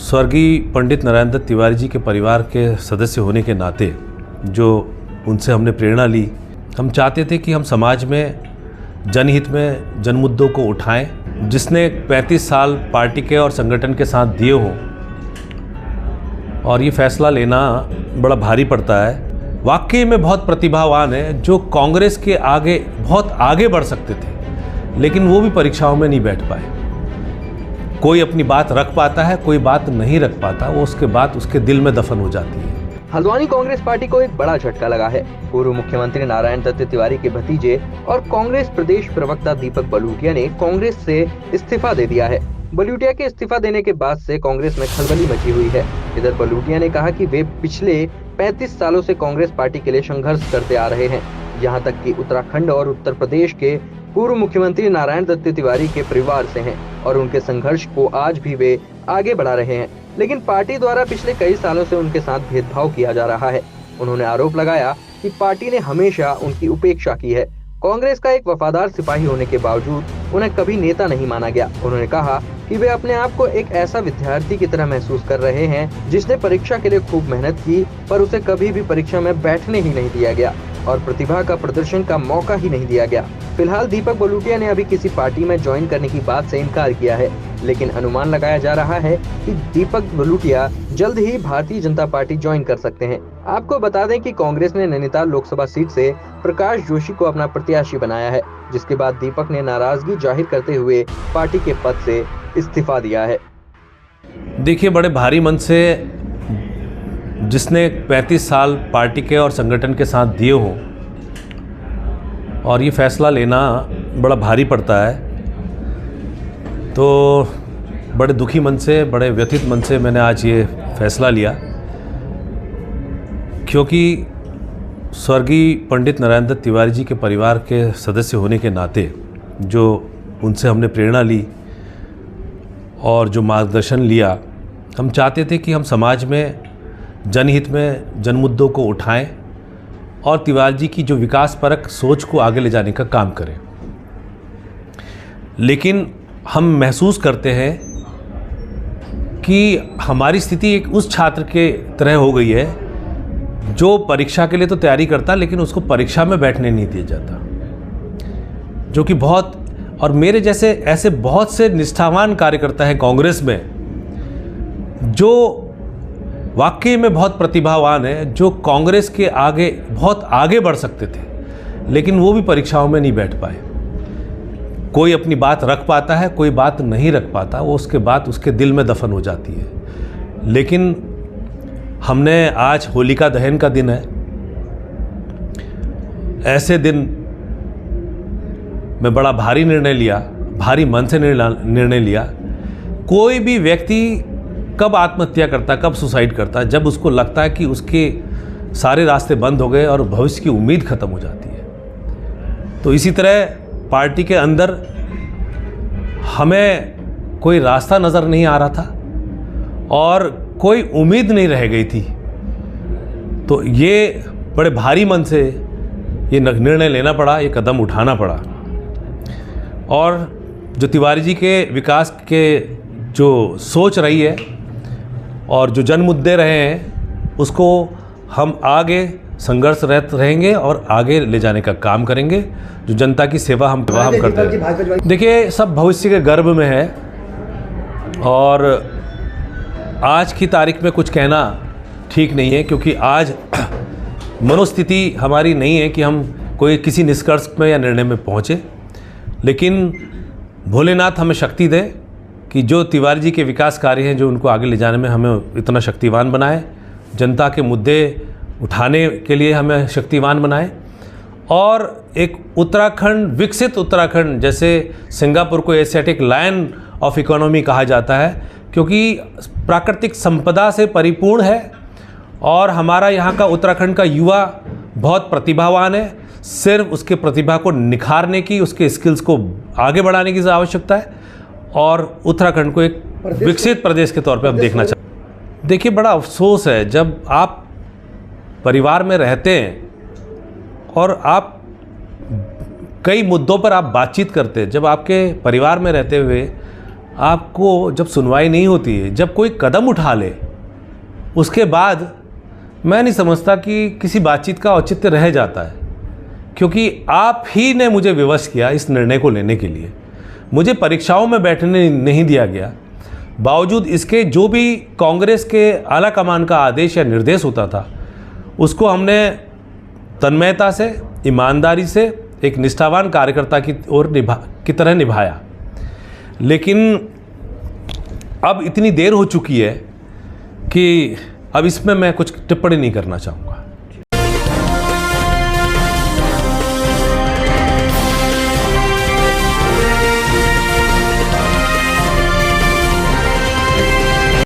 स्वर्गीय पंडित नारायण दत्त तिवारी जी के परिवार के सदस्य होने के नाते जो उनसे हमने प्रेरणा ली, हम चाहते थे कि हम समाज में जनहित में जन मुद्दों को उठाएं। जिसने 35 साल पार्टी के और संगठन के साथ दिए हों और ये फैसला लेना बड़ा भारी पड़ता है। वाकई में बहुत प्रतिभावान है, जो कांग्रेस के आगे बहुत आगे बढ़ सकते थे, लेकिन वो भी परीक्षाओं में नहीं बैठ पाए। कोई अपनी बात रख पाता है, कोई बात नहीं रख पाता, वो उसके बात उसके दिल में दफन हो जाती है। हल्द्वानी कांग्रेस पार्टी को एक बड़ा झटका लगा है। पूर्व मुख्यमंत्री नारायण दत्त तिवारी के भतीजे और कांग्रेस प्रदेश प्रवक्ता दीपक बलूटिया ने कांग्रेस से इस्तीफा दे दिया है। बलूटिया के इस्तीफा देने के बाद से कांग्रेस में खलबली मची हुई है। इधर बलूटिया ने कहा कि वे पिछले 35 सालों से कांग्रेस पार्टी के लिए संघर्ष करते आ रहे हैं। यहाँ तक कि उत्तराखंड और उत्तर प्रदेश के पूर्व मुख्यमंत्री नारायण दत्त तिवारी के परिवार से हैं और उनके संघर्ष को आज भी वे आगे बढ़ा रहे हैं, लेकिन पार्टी द्वारा पिछले कई सालों से उनके साथ भेदभाव किया जा रहा है। उन्होंने आरोप लगाया कि पार्टी ने हमेशा उनकी उपेक्षा की है। कांग्रेस का एक वफादार सिपाही होने के बावजूद उन्हें कभी नेता नहीं माना गया। उन्होंने कहा कि वे अपने आप को एक ऐसा विद्यार्थी की तरह महसूस कर रहे हैं जिसने परीक्षा के लिए खूब मेहनत की, पर उसे कभी भी परीक्षा में बैठने ही नहीं दिया गया और प्रतिभा का प्रदर्शन का मौका ही नहीं दिया गया। फिलहाल दीपक बलूटिया ने अभी किसी पार्टी में ज्वाइन करने की बात से इनकार किया है, लेकिन अनुमान लगाया जा रहा है कि दीपक बलूटिया जल्द ही भारतीय जनता पार्टी ज्वाइन कर सकते हैं। आपको बता दें कि कांग्रेस ने नैनीताल लोकसभा सीट से प्रकाश जोशी को अपना प्रत्याशी बनाया है, जिसके बाद दीपक ने नाराजगी जाहिर करते हुए पार्टी के पद से इस्तीफा दिया है। देखिए, बड़े भारी मन से जिसने 35 साल पार्टी के और संगठन के साथ दिए हों और ये फैसला लेना बड़ा भारी पड़ता है, तो बड़े दुखी मन से, बड़े व्यथित मन से मैंने आज ये फैसला लिया, क्योंकि स्वर्गीय पंडित नारायण दत्त तिवारी जी के परिवार के सदस्य होने के नाते जो उनसे हमने प्रेरणा ली और जो मार्गदर्शन लिया, हम चाहते थे कि हम समाज में जनहित में जन मुद्दों को उठाएं और तिवारी जी की जो विकासपरक सोच को आगे ले जाने का काम करें। लेकिन हम महसूस करते हैं कि हमारी स्थिति एक उस छात्र के तरह हो गई है जो परीक्षा के लिए तो तैयारी करता, लेकिन उसको परीक्षा में बैठने नहीं दिया जाता, जो कि बहुत, और मेरे जैसे ऐसे बहुत से निष्ठावान कार्यकर्ता हैं कांग्रेस में जो वाकई में बहुत प्रतिभावान है, जो कांग्रेस के आगे बहुत आगे बढ़ सकते थे, लेकिन वो भी परीक्षाओं में नहीं बैठ पाए। कोई अपनी बात रख पाता है, कोई बात नहीं रख पाता, वो उसके बात उसके दिल में दफन हो जाती है। लेकिन हमने, आज होलिका दहन का दिन है, ऐसे दिन में बड़ा भारी निर्णय लिया, भारी मन से निर्णय लिया। कोई भी व्यक्ति कब आत्महत्या करता, कब सुसाइड करता, जब उसको लगता है कि उसके सारे रास्ते बंद हो गए और भविष्य की उम्मीद खत्म हो जाती है। तो इसी तरह पार्टी के अंदर हमें कोई रास्ता नज़र नहीं आ रहा था और कोई उम्मीद नहीं रह गई थी। तो ये बड़े भारी मन से ये निर्णय लेना पड़ा, ये कदम उठाना पड़ा। और जो तिवारी जी के विकास के जो सोच रही है और जो जन मुद्दे रहे हैं, उसको हम आगे संघर्षरत रहेंगे और आगे ले जाने का काम करेंगे। जो जनता की सेवा हम करते हैं। देखिए, सब भविष्य के गर्भ में है और आज की तारीख में कुछ कहना ठीक नहीं है, क्योंकि आज मनोस्थिति हमारी नहीं है कि हम कोई किसी निष्कर्ष में या निर्णय में पहुँचे। लेकिन भोलेनाथ हमें शक्ति दे कि जो तिवारी जी के विकास कार्य हैं, जो उनको आगे ले जाने में हमें इतना शक्तिवान बनाए, जनता के मुद्दे उठाने के लिए हमें शक्तिवान बनाए और एक उत्तराखंड, विकसित उत्तराखंड, जैसे सिंगापुर को एशियाटिक लायन ऑफ इकोनॉमी कहा जाता है, क्योंकि प्राकृतिक संपदा से परिपूर्ण है और हमारा यहाँ का उत्तराखंड का युवा बहुत प्रतिभावान है। सिर्फ उसके प्रतिभा को निखारने की, उसके स्किल्स को आगे बढ़ाने की आवश्यकता है और उत्तराखंड को एक विकसित प्रदेश के तौर पे हम देखना चाहते हैं। देखिए, बड़ा अफसोस है जब आप परिवार में रहते हैं और आप कई मुद्दों पर आप बातचीत करते हैं, जब आपके परिवार में रहते हुए आपको जब सुनवाई नहीं होती है, जब कोई कदम उठा ले, उसके बाद मैं नहीं समझता कि किसी बातचीत का औचित्य रह जाता है, क्योंकि आप ही ने मुझे विवश किया इस निर्णय को लेने के लिए। मुझे परीक्षाओं में बैठने नहीं दिया गया, बावजूद इसके जो भी कांग्रेस के आला कमान का आदेश या निर्देश होता था उसको हमने तन्मयता से, ईमानदारी से, एक निष्ठावान कार्यकर्ता की तरह निभाया। लेकिन अब इतनी देर हो चुकी है कि अब इसमें मैं कुछ टिप्पणी नहीं करना चाहूँगा।